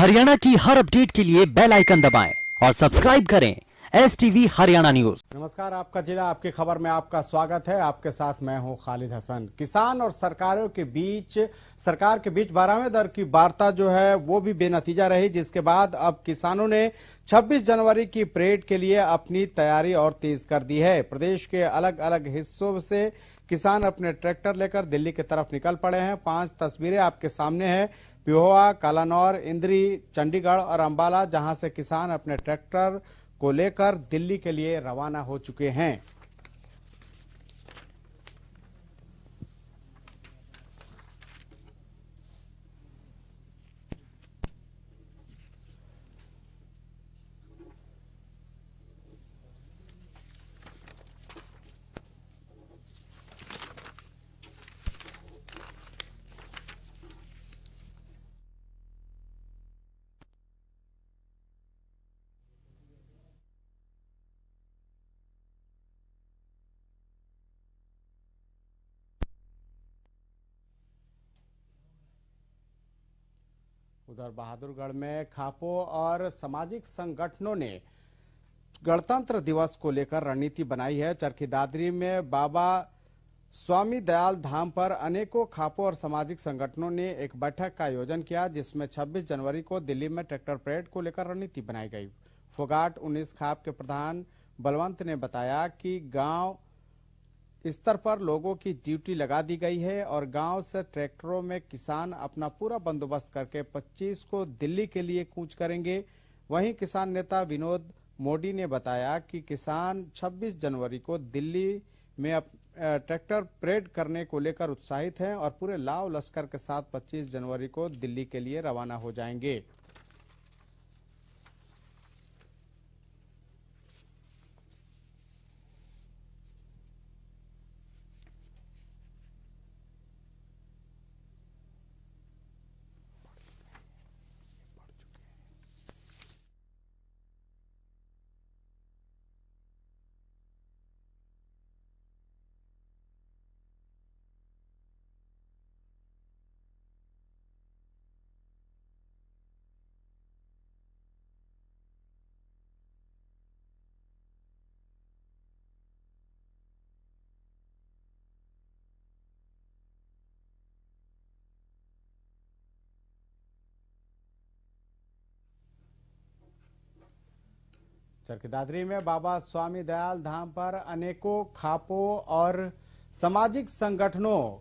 हरियाणा की हर अपडेट के लिए बेल आइकन दबाएं और सब्सक्राइब करें STV हरियाणा न्यूज। नमस्कार, आपका जिला आपकी खबर में आपका स्वागत है। आपके साथ मैं हूं खालिद हसन। किसान और सरकार के बीच 12वें दर की वार्ता जो है वो भी बेनतीजा रही, जिसके बाद अब किसानों ने 26 जनवरी की परेड के लिए अपनी तैयारी और तेज कर दी है। प्रदेश के अलग अलग हिस्सों से किसान अपने ट्रैक्टर लेकर दिल्ली की तरफ निकल पड़े हैं। 5 तस्वीरें आपके सामने हैं। पिहोवा, कालानौर, इंद्री, चंडीगढ़ और अंबाला, जहां से किसान अपने ट्रैक्टर को लेकर दिल्ली के लिए रवाना हो चुके हैं। उधर बहादुरगढ़ में खापो और सामाजिक संगठनों ने गणतंत्र दिवस को लेकर रणनीति बनाई है। चरखी दादरी में बाबा स्वामी दयाल धाम पर अनेकों खापो और सामाजिक संगठनों ने एक बैठक का आयोजन किया, जिसमें 26 जनवरी को दिल्ली में ट्रैक्टर परेड को लेकर रणनीति बनाई गई। फोगाट 19 खाप के प्रधान बलवंत ने बताया कि गांव स्तर पर लोगों की ड्यूटी लगा दी गई है और गांव से ट्रैक्टरों में किसान अपना पूरा बंदोबस्त करके 25 को दिल्ली के लिए कूच करेंगे। वहीं किसान नेता विनोद मोदी ने बताया कि किसान 26 जनवरी को दिल्ली में ट्रैक्टर परेड करने को लेकर उत्साहित हैं और पूरे लाव लश्कर के साथ 25 जनवरी को दिल्ली के लिए रवाना हो जाएंगे। चरखी दादरी में बाबा स्वामी दयाल धाम पर अनेकों खापो और सामाजिक संगठनों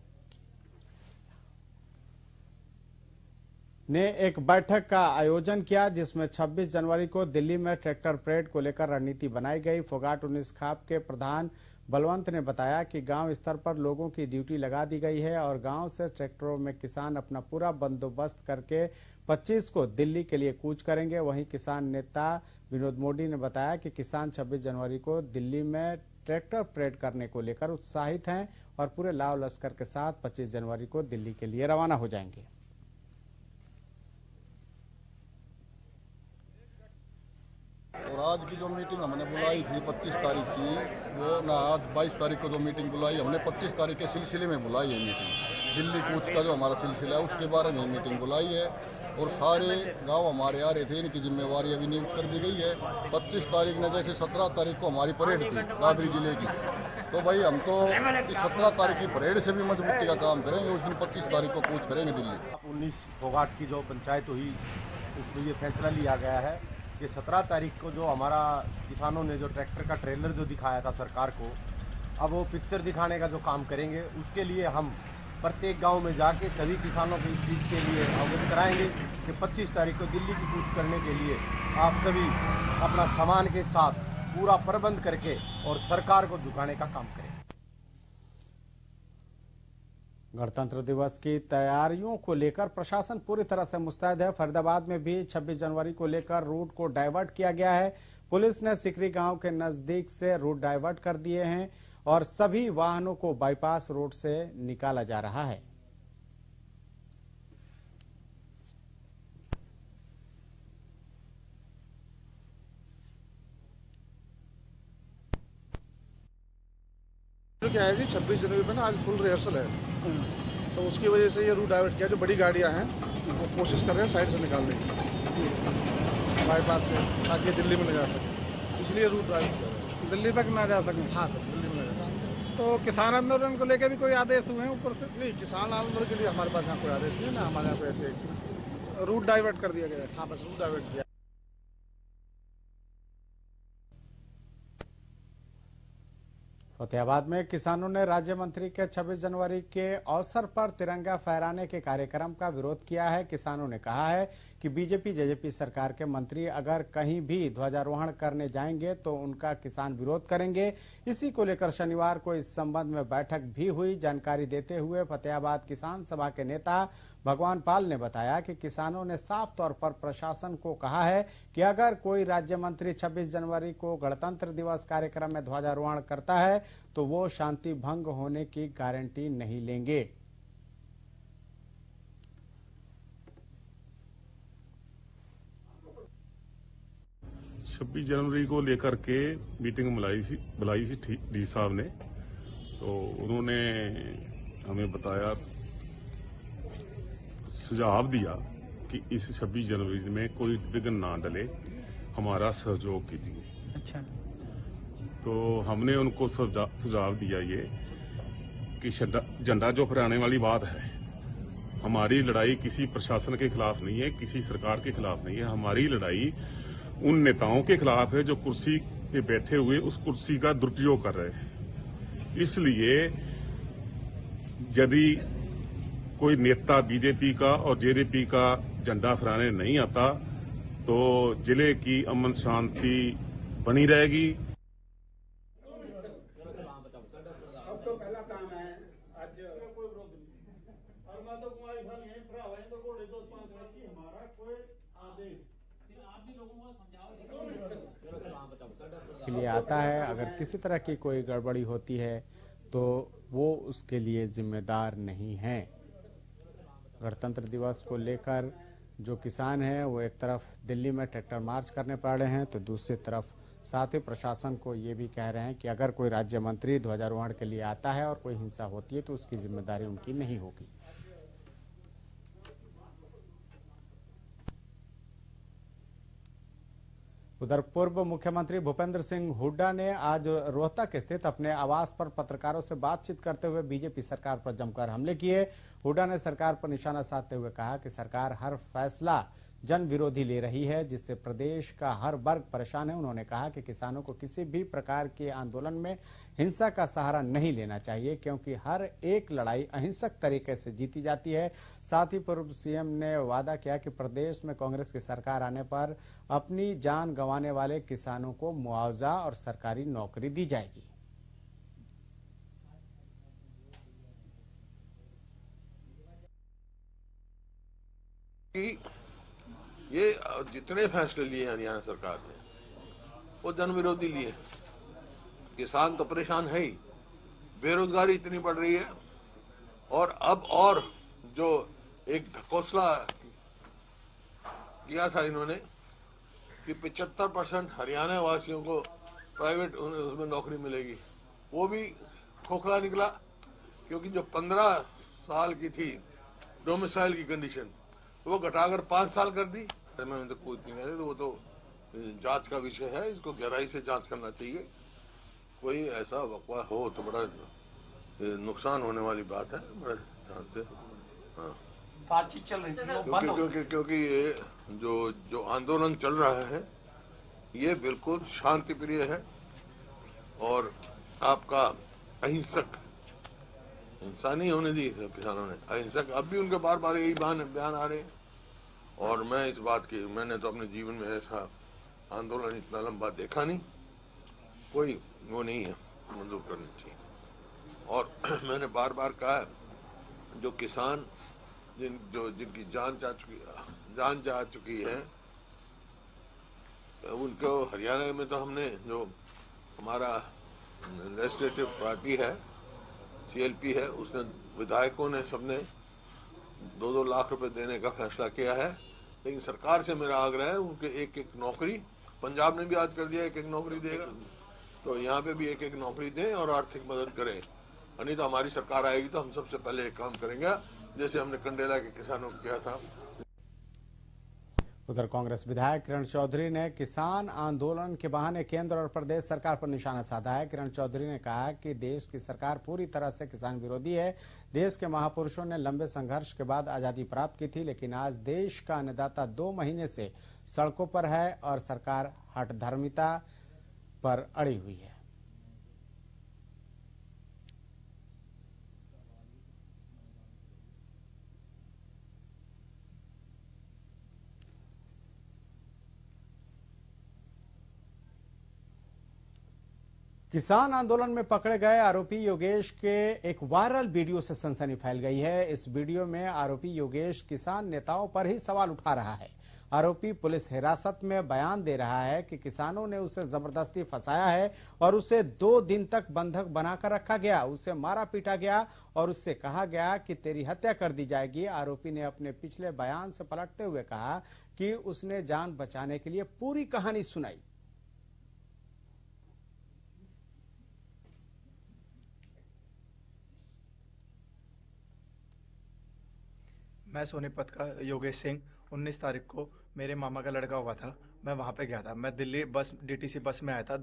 ने एक बैठक का आयोजन किया, जिसमें 26 जनवरी को दिल्ली में ट्रैक्टर परेड को लेकर रणनीति बनाई गई। फोगाट 19 खाप के प्रधान बलवंत ने बताया कि गांव स्तर पर लोगों की ड्यूटी लगा दी गई है और गांव से ट्रैक्टरों में किसान अपना पूरा बंदोबस्त करके 25 को दिल्ली के लिए कूच करेंगे। वहीं किसान नेता विनोद मोदी ने बताया कि किसान 26 जनवरी को दिल्ली में ट्रैक्टर परेड करने को लेकर उत्साहित हैं और पूरे लाव लश्कर के साथ 25 जनवरी को दिल्ली के लिए रवाना हो जाएंगे। और आज की जो मीटिंग हमने बुलाई थी 25 तारीख की, वो ना आज 22 तारीख को जो मीटिंग बुलाई हमने 25 तारीख के सिलसिले में बुलाई है मीटिंग। दिल्ली कूच का जो हमारा सिलसिला है उसके बारे में मीटिंग बुलाई है और सारे गांव हमारे आ रहे थे, इनकी जिम्मेवारी अभी नियुक्त कर दी गई है। 25 तारीख ने जैसे 17 तारीख को हमारी परेड थी दादरी जिले की, तो भाई हम तो इस 17 तारीख की परेड से भी मजबूती का काम करेंगे। उस दिन 25 तारीख को कूच करेंगे दिल्ली। 19 फोगाट की जो पंचायत हुई उसमें ये फैसला लिया गया है कि 17 तारीख को जो हमारा किसानों ने जो ट्रैक्टर का ट्रेलर जो दिखाया था सरकार को, अब वो पिक्चर दिखाने का जो काम करेंगे, उसके लिए हम प्रत्येक गांव में जाके सभी किसानों को इस चीज़ के लिए अवगत कराएंगे कि 25 तारीख को दिल्ली की कूच करने के लिए आप सभी अपना सामान के साथ पूरा प्रबंध करके और सरकार को झुकाने का काम करें। गणतंत्र दिवस की तैयारियों को लेकर प्रशासन पूरी तरह से मुस्तैद है। फरीदाबाद में भी 26 जनवरी को लेकर रूट को डाइवर्ट किया गया है। पुलिस ने सिकरी गांव के नजदीक से रूट डाइवर्ट कर दिए हैं और सभी वाहनों को बाईपास रोड से निकाला जा रहा है। क्या है जी, 26 जनवरी में ना आज फुल रिहर्सल है तो उसकी वजह से ये रूट डाइवर्ट किया। जो बड़ी गाड़ियाँ हैं वो कोशिश कर रहे हैं साइड से निकालने की बाईपास से, ताकि दिल्ली में न जा सके, इसलिए रूट डाइवर्ट किया है। दिल्ली तक ना जा सकें। हाँ सर, दिल्ली में ना जा सकें। तो किसान आंदोलन को लेकर भी कोई आदेश हुए हैं ऊपर से? नहीं, किसान आंदोलन के लिए हमारे पास यहाँ कोई आदेश नहीं है ना, हमारे यहाँ कोई ऐसे रूट डाइवर्ट कर दिया गया है। हाँ, बस रूट डाइवर्ट किया। फतेहाबाद में किसानों ने राज्य मंत्री के 26 जनवरी के अवसर पर तिरंगा फहराने के कार्यक्रम का विरोध किया है। किसानों ने कहा है कि बीजेपी जेजेपी सरकार के मंत्री अगर कहीं भी ध्वजारोहण करने जाएंगे तो उनका किसान विरोध करेंगे। इसी को लेकर शनिवार को इस संबंध में बैठक भी हुई। जानकारी देते हुए फतेहाबाद किसान सभा के नेता भगवान पाल ने बताया कि किसानों ने साफ तौर पर प्रशासन को कहा है कि अगर कोई राज्य मंत्री 26 जनवरी को गणतंत्र दिवस कार्यक्रम में ध्वजारोहण करता है तो वो शांति भंग होने की गारंटी नहीं लेंगे। छब्बीस जनवरी को लेकर के मीटिंग बुलाई थी डी साहब ने, तो उन्होंने हमें बताया, सुझाव दिया कि इस 26 जनवरी में कोई विघ्न ना डले, हमारा सहयोग कीजिए। अच्छा। तो हमने उनको सुझाव दिया ये कि झंडा जो फहराने वाली बात है, हमारी लड़ाई किसी प्रशासन के खिलाफ नहीं है, किसी सरकार के खिलाफ नहीं है। हमारी लड़ाई उन नेताओं के खिलाफ है जो कुर्सी पे बैठे हुए उस कुर्सी का दुरुपयोग कर रहे हैं। इसलिए यदि कोई नेता बीजेपी का और जेजेपी का झंडा फहराने नहीं आता तो जिले की अमन शांति बनी रहेगी। के लिए आता है, अगर किसी तरह की कोई गड़बड़ी होती है तो वो उसके लिए जिम्मेदार नहीं है। गणतंत्र दिवस को लेकर जो किसान हैं वो एक तरफ दिल्ली में ट्रैक्टर मार्च करने पड़े हैं, तो दूसरी तरफ साथ ही प्रशासन को ये भी कह रहे हैं कि अगर कोई राज्य मंत्री ध्वजारोहण के लिए आता है और कोई हिंसा होती है तो उसकी जिम्मेदारी उनकी नहीं होगी। उधर पूर्व मुख्यमंत्री भूपेंद्र सिंह हुड्डा ने आज रोहतक स्थित अपने आवास पर पत्रकारों से बातचीत करते हुए बीजेपी सरकार पर जमकर हमले किए। हुड्डा ने सरकार पर निशाना साधते हुए कहा कि सरकार हर फैसला जन विरोधी ले रही है, जिससे प्रदेश का हर वर्ग परेशान है। उन्होंने कहा कि किसानों को किसी भी प्रकार के आंदोलन में हिंसा का सहारा नहीं लेना चाहिए, क्योंकि हर एक लड़ाई अहिंसक तरीके से जीती जाती है। साथ ही पूर्व सीएम ने वादा किया कि प्रदेश में कांग्रेस की सरकार आने पर अपनी जान गंवाने वाले किसानों को मुआवजा और सरकारी नौकरी दी जाएगी। ये जितने फैसले लिए हरियाणा सरकार ने वो जन विरोधी लिए। किसान तो परेशान है ही, बेरोजगारी इतनी बढ़ रही है, और अब और जो एक ढकोसला किया था इन्होंने कि 75% हरियाणा वासियों को प्राइवेट उसमें नौकरी मिलेगी, वो भी खोखला निकला, क्योंकि जो 15 साल की थी डोमिसाइल की कंडीशन वो घटाकर 5 साल कर दी। मैं तो कोई नहीं है, तो वो तो जांच का विषय है, इसको गहराई से जांच करना चाहिए। कोई ऐसा वकवा हो तो बड़ा नुकसान होने वाली बात है, बड़ा ध्यान से। हाँ, बातचीत चल रही थी क्योंकि ये जो आंदोलन चल रहा है ये बिल्कुल शांति प्रिय है और आपका अहिंसक, हिंसा नहीं होने दी किसानों ने, अहिंसक। अब भी उनके बार बार यही बयान आ रहे हैं, और मैं इस बात की, मैंने तो अपने जीवन में ऐसा आंदोलन इतना लंबा देखा नहीं, कोई वो नहीं है, मंजूर करनी चाहिए। और मैंने बार बार कहा है, जो किसान जिनकी जान जा चुकी है, तो उनको हरियाणा में तो हमने, जो हमारा लेजिस्लेटिव पार्टी है CLP है, उसने विधायकों ने सबने 2-2 लाख रुपए देने का फैसला किया है। लेकिन सरकार से मेरा आग्रह है उनके एक नौकरी, पंजाब ने भी आज कर दिया, एक नौकरी देगा, तो यहाँ पे भी एक नौकरी दें और आर्थिक मदद करें। और नहीं तो हमारी सरकार आएगी तो हम सबसे पहले एक काम करेंगे, जैसे हमने कंडेला के किसानों को किया था। उधर कांग्रेस विधायक किरण चौधरी ने किसान आंदोलन के बहाने केंद्र और प्रदेश सरकार पर निशाना साधा है। किरण चौधरी ने कहा कि देश की सरकार पूरी तरह से किसान विरोधी है। देश के महापुरुषों ने लंबे संघर्ष के बाद आजादी प्राप्त की थी, लेकिन आज देश का अन्नदाता 2 महीने से सड़कों पर है और सरकार हठधर्मिता पर अड़ी हुई है। किसान आंदोलन में पकड़े गए आरोपी योगेश के एक वायरल वीडियो से सनसनी फैल गई है। इस वीडियो में आरोपी योगेश किसान नेताओं पर ही सवाल उठा रहा है। आरोपी पुलिस हिरासत में बयान दे रहा है कि किसानों ने उसे जबरदस्ती फंसाया है और उसे 2 दिन तक बंधक बनाकर रखा गया, उसे मारा पीटा गया और उससे कहा गया कि तेरी हत्या कर दी जाएगी। आरोपी ने अपने पिछले बयान से पलटते हुए कहा कि उसने जान बचाने के लिए पूरी कहानी सुनाई। मैं सोनीपत का योगेश सिंह 19 तारीख को मेरे मामा का लड़का हुआ था। मैं वहां पे गया था। मैं दिल्ली बस डीटीसी बस में आया था।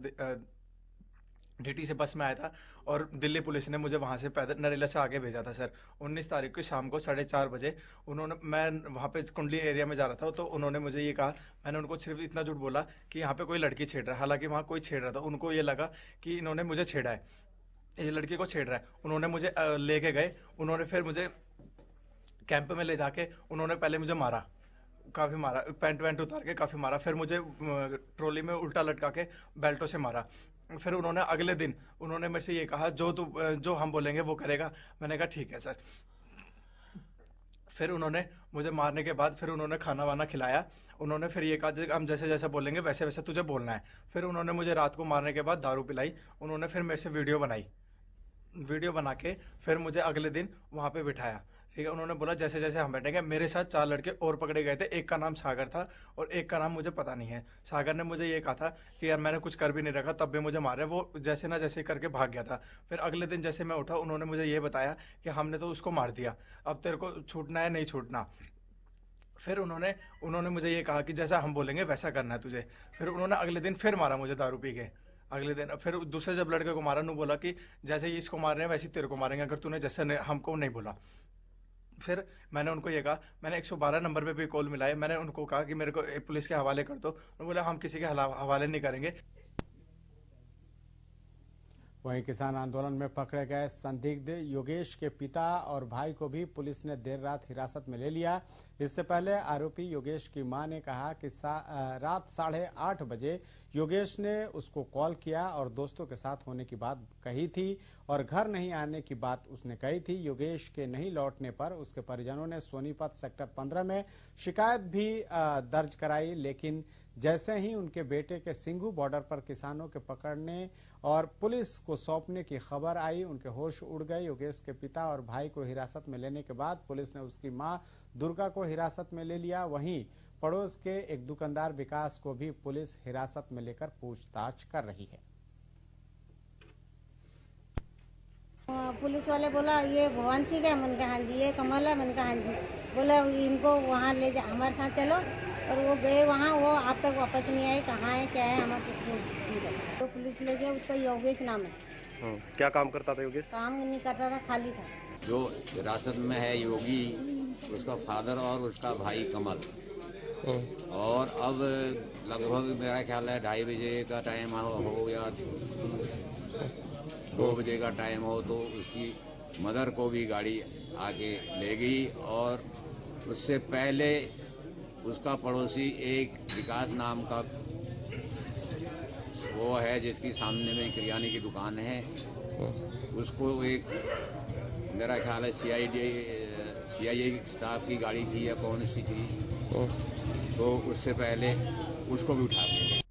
डीटीसी बस में आया था और दिल्ली पुलिस ने मुझे वहां से पैदल नरेला से आगे भेजा था सर। 19 तारीख को शाम को 4:30 बजे मैं वहां पे कुंडली एरिया में जा रहा था, तो उन्होंने मुझे ये कहा, मैंने उनको सिर्फ इतना झूठ बोला कि यहाँ पे कोई लड़की छेड़ रहा है। हालांकि वहां कोई छेड़ रहा था। उनको ये लगा कि इन्होंने मुझे छेड़ा है, ये लड़की को छेड़ रहा है। उन्होंने मुझे लेके गए। उन्होंने फिर मुझे कैंप में ले जाके उन्होंने पहले मुझे मारा, काफी मारा, पैंट वैंट उतार के काफी मारा। फिर मुझे ट्रॉली में उल्टा लटका के बेल्टों से मारा। फिर उन्होंने अगले दिन उन्होंने मेरे से ये कहा, जो हम बोलेंगे वो करेगा। मैंने कहा ठीक है सर। फिर उन्होंने मुझे मारने के बाद फिर उन्होंने खाना वाना खिलाया। उन्होंने फिर ये कहा हम जैसे जैसे बोलेंगे वैसे वैसे तुझे बोलना है। फिर उन्होंने मुझे रात को मारने के बाद दारू पिलाई। उन्होंने फिर मेरे से वीडियो बना के फिर मुझे अगले दिन वहां पे बिठाया। ठीक है, उन्होंने बोला जैसे जैसे हम बैठेंगे। मेरे साथ 4 लड़के और पकड़े गए थे। एक का नाम सागर था और एक का नाम मुझे पता नहीं है। सागर ने मुझे ये कहा था कि यार मैंने कुछ कर भी नहीं रखा, तब भी मुझे मारे। वो जैसे ना जैसे करके भाग गया था। फिर अगले दिन जैसे मैं उठा, उन्होंने मुझे ये बताया कि हमने तो उसको मार दिया, अब तेरे को छूटना है नहीं छूटना। फिर उन्होंने मुझे ये कहा कि जैसा हम बोलेंगे वैसा करना है तुझे। फिर उन्होंने अगले दिन फिर मारा मुझे दारू पी के। अगले दिन फिर दूसरे जब लड़के को मारा, बोला कि जैसे ही इसको मार रहे हैं वैसे तेरे को मारेंगे अगर तूने जैसे हमको नहीं बोला। फिर मैंने उनको ये कहा, मैंने 112 नंबर पे भी कॉल मिलाई। मैंने उनको कहा कि मेरे को पुलिस के हवाले कर दो। उन्होंने बोला हम किसी के हवाले नहीं करेंगे। वहीं किसान आंदोलन में पकड़े गए संदिग्ध योगेश के पिता और भाई को भी पुलिस ने देर रात हिरासत में ले लिया। इससे पहले आरोपी योगेश की मां ने कहा कि रात 8:30 बजे योगेश ने उसको कॉल किया और दोस्तों के साथ होने की बात कही थी और घर नहीं आने की बात उसने कही थी। योगेश के नहीं लौटने पर उसके परिजनों ने सोनीपत सेक्टर 15 में शिकायत भी दर्ज कराई, लेकिन जैसे ही उनके बेटे के सिंघू बॉर्डर पर किसानों के पकड़ने और पुलिस को सौंपने की खबर आई, उनके होश उड़ गए। योगेश के पिता और भाई को हिरासत में लेने के बाद पुलिस ने उसकी मां दुर्गा को हिरासत में ले लिया। वहीं पड़ोस के एक दुकानदार विकास को भी पुलिस हिरासत में लेकर पूछताछ कर रही है। पुलिस वाले बोला ये भवन सिंह है, मन का हाँ जी, ये कमल है, मन का हाँ जी। बोला इनको वहाँ ले जा, हमारे साथ चलो। और वो गए वहाँ, वो आप तक वापस नहीं आए, कहाँ है क्या है हमारे। तो पुलिस ले गया, उसका योगेश नाम है। क्या काम करता था योगेश? काम नहीं करता था, खाली था। जो हिरासत में है योगी, उसका फादर और उसका भाई कमल। और अब लगभग मेरा ख्याल है 2:30 बजे का टाइम हो या 2 बजे का टाइम हो, तो उसकी मदर को भी गाड़ी आके ले गई। और उससे पहले उसका पड़ोसी एक विकास नाम का वो है, जिसकी सामने में किराने की दुकान है, उसको एक मेरा ख्याल है सीआईए स्टाफ की गाड़ी थी या कौन सी थी, तो उससे पहले उसको भी उठा दिया।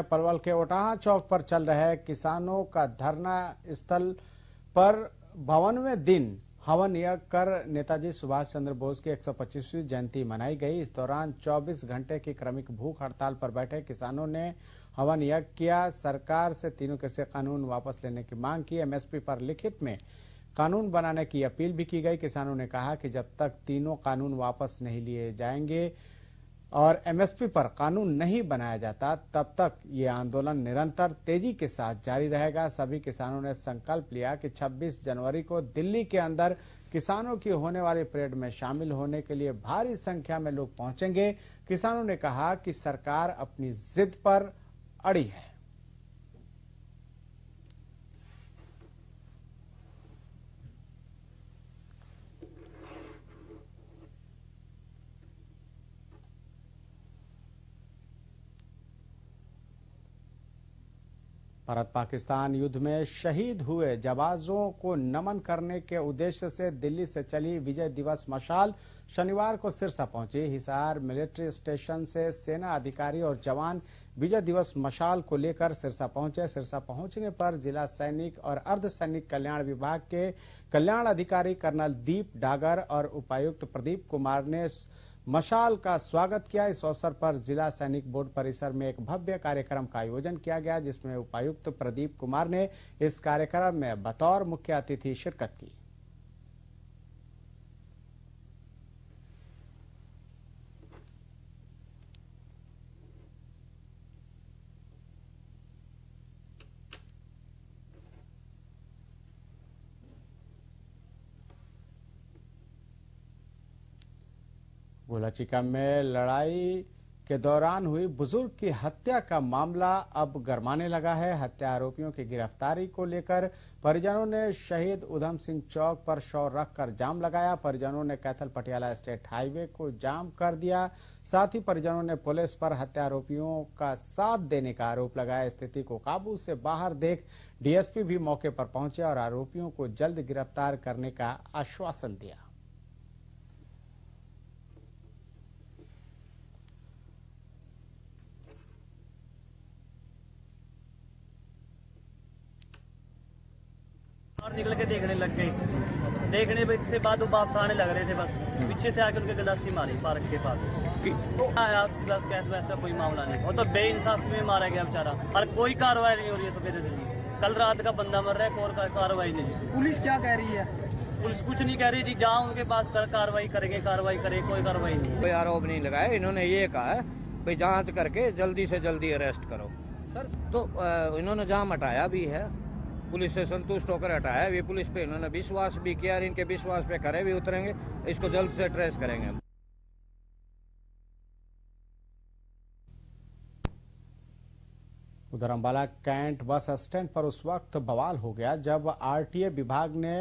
पलवल के ओटाहा चौक पर चल रहे किसानों का धरना स्थल पर 52वें दिन हवन यज्ञ कर नेताजी सुभाष चंद्र बोस की 125वीं जयंती मनाई गई। इस दौरान 24 घंटे की क्रमिक भूख हड़ताल पर बैठे किसानों ने हवन यज्ञ किया। सरकार से तीनों कृषि कानून वापस लेने की मांग की। एमएसपी पर लिखित में कानून बनाने की अपील भी की गई। किसानों ने कहा कि जब तक तीनों कानून वापस नहीं लिए जाएंगे और एमएसपी पर कानून नहीं बनाया जाता तब तक ये आंदोलन निरंतर तेजी के साथ जारी रहेगा। सभी किसानों ने संकल्प लिया कि 26 जनवरी को दिल्ली के अंदर किसानों की होने वाली परेड में शामिल होने के लिए भारी संख्या में लोग पहुंचेंगे। किसानों ने कहा कि सरकार अपनी जिद पर अड़ी है। भारत पाकिस्तान युद्ध में शहीद हुए जवानों को नमन करने के उद्देश्य से दिल्ली से चली विजय दिवस मशाल शनिवार को सिरसा पहुंची। हिसार मिलिट्री स्टेशन से सेना अधिकारी और जवान विजय दिवस मशाल को लेकर सिरसा पहुंचे। सिरसा पहुंचने पर जिला सैनिक और अर्धसैनिक कल्याण विभाग के कल्याण अधिकारी कर्नल दीप डागर और उपायुक्त प्रदीप कुमार ने मशाल का स्वागत किया। इस अवसर पर जिला सैनिक बोर्ड परिसर में एक भव्य कार्यक्रम का आयोजन किया गया, जिसमें उपायुक्त प्रदीप कुमार ने इस कार्यक्रम में बतौर मुख्य अतिथि शिरकत की। गोलाचिका में लड़ाई के दौरान हुई बुजुर्ग की हत्या का मामला अब गरमाने लगा है। हत्या आरोपियों की गिरफ्तारी को लेकर परिजनों ने शहीद उधम सिंह चौक पर शव रखकर जाम लगाया। परिजनों ने कैथल पटियाला स्टेट हाईवे को जाम कर दिया। साथ ही परिजनों ने पुलिस पर हत्या आरोपियों का साथ देने का आरोप लगाया। स्थिति को काबू से बाहर देख डीएसपी भी मौके पर पहुंचे और आरोपियों को जल्द गिरफ्तार करने का आश्वासन दिया। और निकल के देखने लग गए। देखने से बाद वो वापस आने लग रहे थे, बस पीछे से आके उनके गलासी मारी पार्क के पास। कोई मामला नहीं, वो तो बेइंसाफी में मारा गया बेचारा और कोई कार्रवाई नहीं हो रही है। सवेरे से कल रात का बंदा मर रहा है, कोई कार्रवाई नहीं। पुलिस क्या कह रही है? पुलिस कुछ नहीं कह रही जी, जहाँ उनके पास कार्रवाई करेंगे, कार्रवाई करेंगे, कोई कार्रवाई नहीं। कोई आरोप नहीं लगाया। इन्होंने ये कहा है भाई जांच करके जल्दी से जल्दी अरेस्ट करो सर। तो इन्होंने जाम हटाया भी है, पुलिस से संतुष्ट होकर हटाया। ये पुलिस पे इन्होंने विश्वास भी किया और इनके विश्वास पे खरे भी उतरेंगे। इसको जल्द से ट्रेस करेंगे। उधर अंबाला कैंट बस स्टैंड पर उस वक्त बवाल हो गया जब आरटीए विभाग ने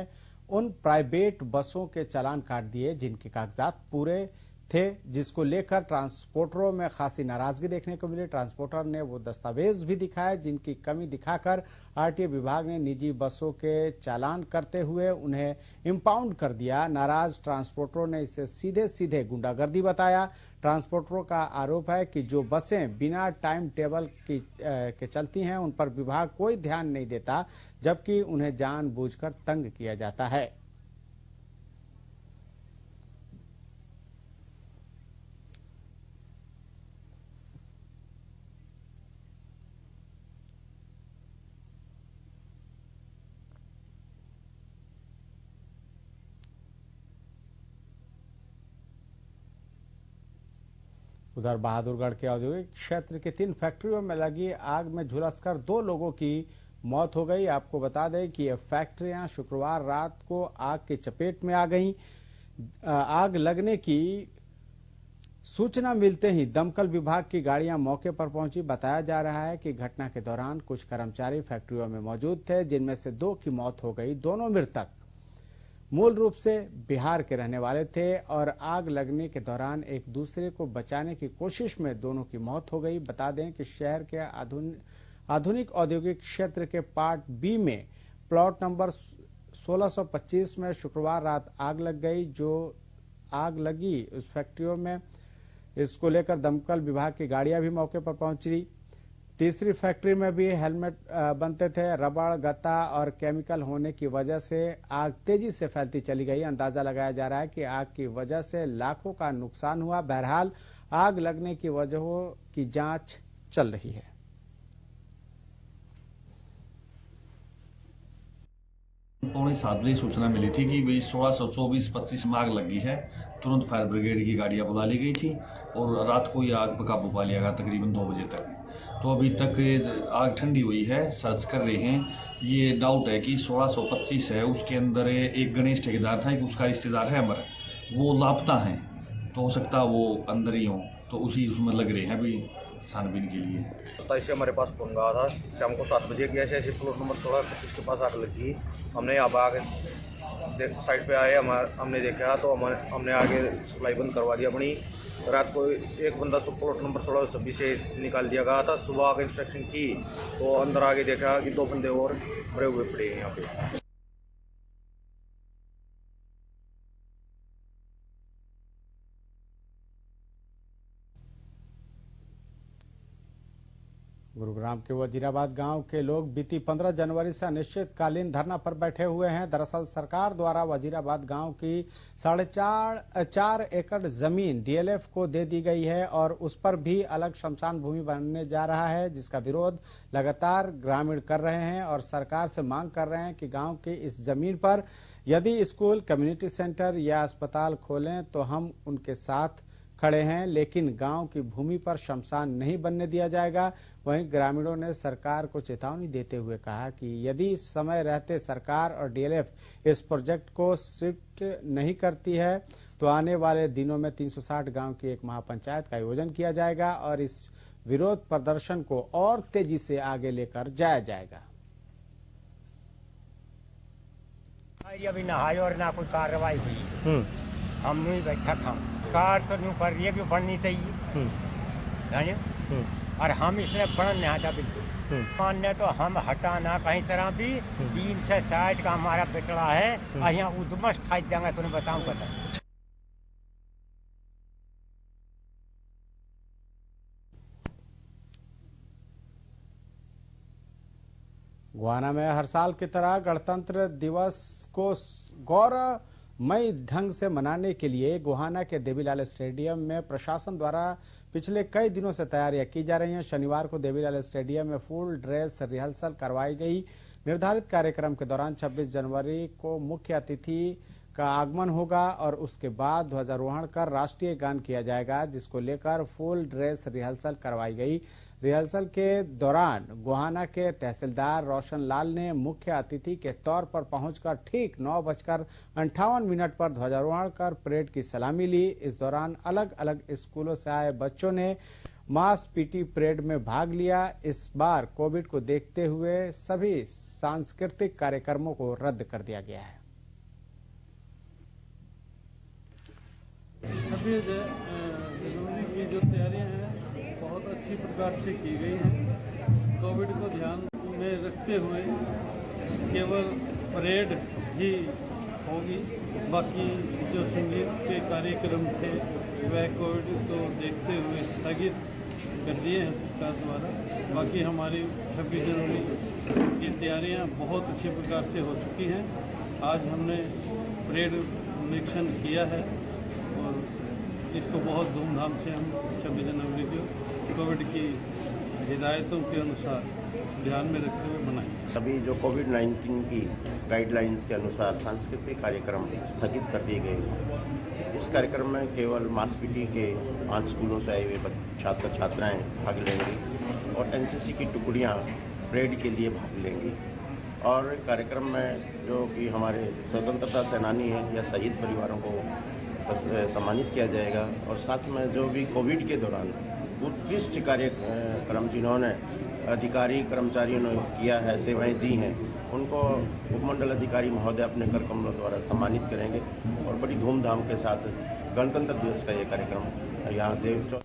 उन प्राइवेट बसों के चालान काट दिए जिनके कागजात पूरे थे, जिसको लेकर ट्रांसपोर्टरों में खासी नाराजगी देखने को मिली। ट्रांसपोर्टर ने वो दस्तावेज भी दिखाए जिनकी कमी दिखाकर आरटीए विभाग ने निजी बसों के चालान करते हुए उन्हें इंपाउंड कर दिया। नाराज ट्रांसपोर्टरों ने इसे सीधे सीधे गुंडागर्दी बताया। ट्रांसपोर्टरों का आरोप है कि जो बसें बिना टाइम टेबल के चलती हैं उन पर विभाग कोई ध्यान नहीं देता, जबकि उन्हें जानबूझकर तंग किया जाता है। उधर बहादुरगढ़ के औद्योगिक क्षेत्र की 3 फैक्ट्रियों में लगी आग में झुलसकर 2 लोगों की मौत हो गई। आपको बता दें कि ये फैक्ट्रियां शुक्रवार रात को आग की चपेट में आ गईं। आग लगने की सूचना मिलते ही दमकल विभाग की गाड़ियां मौके पर पहुंची। बताया जा रहा है कि घटना के दौरान कुछ कर्मचारी फैक्ट्रियों में मौजूद थे, जिनमें से 2 की मौत हो गई। दोनों मृतक मूल रूप से बिहार के रहने वाले थे और आग लगने के दौरान एक दूसरे को बचाने की कोशिश में दोनों की मौत हो गई। बता दें कि शहर के आधुनिक औद्योगिक क्षेत्र के पार्ट बी में प्लॉट नंबर 1625 में शुक्रवार रात आग लग गई। जो आग लगी उस फैक्ट्रियों में, इसको लेकर दमकल विभाग की गाड़ियां भी मौके पर पहुंची। तीसरी फैक्ट्री में भी हेलमेट बनते थे। रबड़, गत्ता और केमिकल होने की वजह से आग तेजी से फैलती चली गई। अंदाजा लगाया जा रहा है कि आग की वजह से लाखों का नुकसान हुआ। बहरहाल आग लगने की वजहों की जांच चल रही है। पौने 7 बजे सूचना मिली थी कि भाई 1624-25 में आग लगी है। तुरंत फायर ब्रिगेड की गाड़ियां बुला ली गई थी और रात को ये आग पर काबू पा लिया गया तकरीबन 2 बजे तक। तो अभी तक आग ठंडी हुई है, सर्च कर रहे हैं। ये डाउट है कि 1625 है, उसके अंदर एक गणेश ठेकेदार था, एक उसका रिश्तेदार है अमर, वो लापता है, तो हो सकता है वो अंदर ही हो, तो उसी उसमें लग रहे हैं अभी छानबीन के लिए। 27 से हमारे पास फोन आया था शाम को 7 बजे की, ऐसे प्लॉट नंबर 1625 के पास आग लगी। हमने यहाँ पर आगे साइड पे आए, हमने देखा तो हमने आगे सप्लाई बंद करवा दिया अपनी। रात को एक बंदा प्लॉट नंबर 1626 से निकाल दिया गया था। सुबह आगे इंस्पेक्शन की तो अंदर आगे देखा कि 2 बंदे और मरे हुए पड़े हैं यहाँ पे। गुरुग्राम के वजीराबाद गांव के लोग बीती 15 जनवरी से अनिश्चितकालीन धरना पर बैठे हुए हैं। दरअसल सरकार द्वारा वजीराबाद गांव की 4.5 एकड़ जमीन डीएलएफ को दे दी गई है और उस पर भी अलग शमशान भूमि बनने जा रहा है, जिसका विरोध लगातार ग्रामीण कर रहे हैं और सरकार से मांग कर रहे हैं कि गांव की इस जमीन पर यदि स्कूल, कम्युनिटी सेंटर या अस्पताल खोलें तो हम उनके साथ खड़े हैं, लेकिन गांव की भूमि पर शमशान नहीं बनने दिया जाएगा। वहीं ग्रामीणों ने सरकार को चेतावनी देते हुए कहा कि यदि समय रहते सरकार और डीएलएफ इस प्रोजेक्ट को शिफ्ट नहीं करती है तो आने वाले दिनों में 360 गांव की एक महापंचायत का आयोजन किया जाएगा और इस विरोध प्रदर्शन को और तेजी से आगे लेकर जाया जाएगा। अभी नहाई और ना कोई कार्रवाई हुई, हम नहीं बैठा था। कार तो न्यू कर रही है कि बढ़नी चाहिए, और हम इसमें बढ़न नहीं आता बिल्कुल। मानने तो हम हटाना कहीं तरह भी 3 से 60 का हमारा बेटड़ा है और यहाँ उद्मस ठाई देंगे तो नहीं बताऊँ पता। गोहाना में हर साल की तरह गणतंत्र दिवस को गौरवमय ढंग से मनाने के लिए गोहाना के देवीलाल स्टेडियम में प्रशासन द्वारा पिछले कई दिनों से तैयारियां की जा रही हैं। शनिवार को देवीलाल स्टेडियम में फुल ड्रेस रिहर्सल करवाई गई। निर्धारित कार्यक्रम के दौरान 26 जनवरी को मुख्य अतिथि का आगमन होगा और उसके बाद ध्वजारोहण कर राष्ट्रीय गान किया जाएगा, जिसको लेकर फुल ड्रेस रिहर्सल करवाई गई। रिहर्सल के दौरान गोहाना के तहसीलदार रोशन लाल ने मुख्य अतिथि के तौर पर पहुंचकर ठीक 9:58 पर ध्वजारोहण कर परेड की सलामी ली। इस दौरान अलग अलग स्कूलों से आए बच्चों ने मास पीटी परेड में भाग लिया। इस बार कोविड को देखते हुए सभी सांस्कृतिक कार्यक्रमों को रद्द कर दिया गया है। 26 जनवरी की जो तैयारियां हैं बहुत अच्छी प्रकार से की गई हैं। कोविड को ध्यान में रखते हुए केवल परेड ही होगी, बाकी जो संगीत के कार्यक्रम थे वह कोविड को देखते हुए स्थगित कर दिए हैं सरकार द्वारा। बाकी हमारी 26 जनवरी की तैयारियां बहुत अच्छी प्रकार से हो चुकी हैं। आज हमने परेड निरीक्षण किया है और इसको बहुत धूमधाम से हम 26 जनवरी को कोविड की हिदायतों के अनुसार ध्यान में रखते हुए मनाएंगे। सभी जो कोविड-19 की गाइडलाइंस के अनुसार सांस्कृतिक कार्यक्रम स्थगित कर दिए गए। इस कार्यक्रम में केवल मास पीटी के 5 स्कूलों से आए हुए छात्र छात्राएं भाग लेंगी और एनसीसी की टुकड़ियां परेड के लिए भाग लेंगी। और कार्यक्रम में जो कि हमारे स्वतंत्रता सेनानी हैं या शहीद परिवारों को सम्मानित किया जाएगा और साथ में जो भी कोविड के दौरान उत्कृष्ट कार्यक्रम जिन्होंने अधिकारी कर्मचारियों ने किया है, सेवाएं दी हैं, उनको उपमंडल अधिकारी महोदय अपने कर कमलों द्वारा सम्मानित करेंगे और बड़ी धूमधाम के साथ गणतंत्र दिवस का ये कार्यक्रम यहाँ देव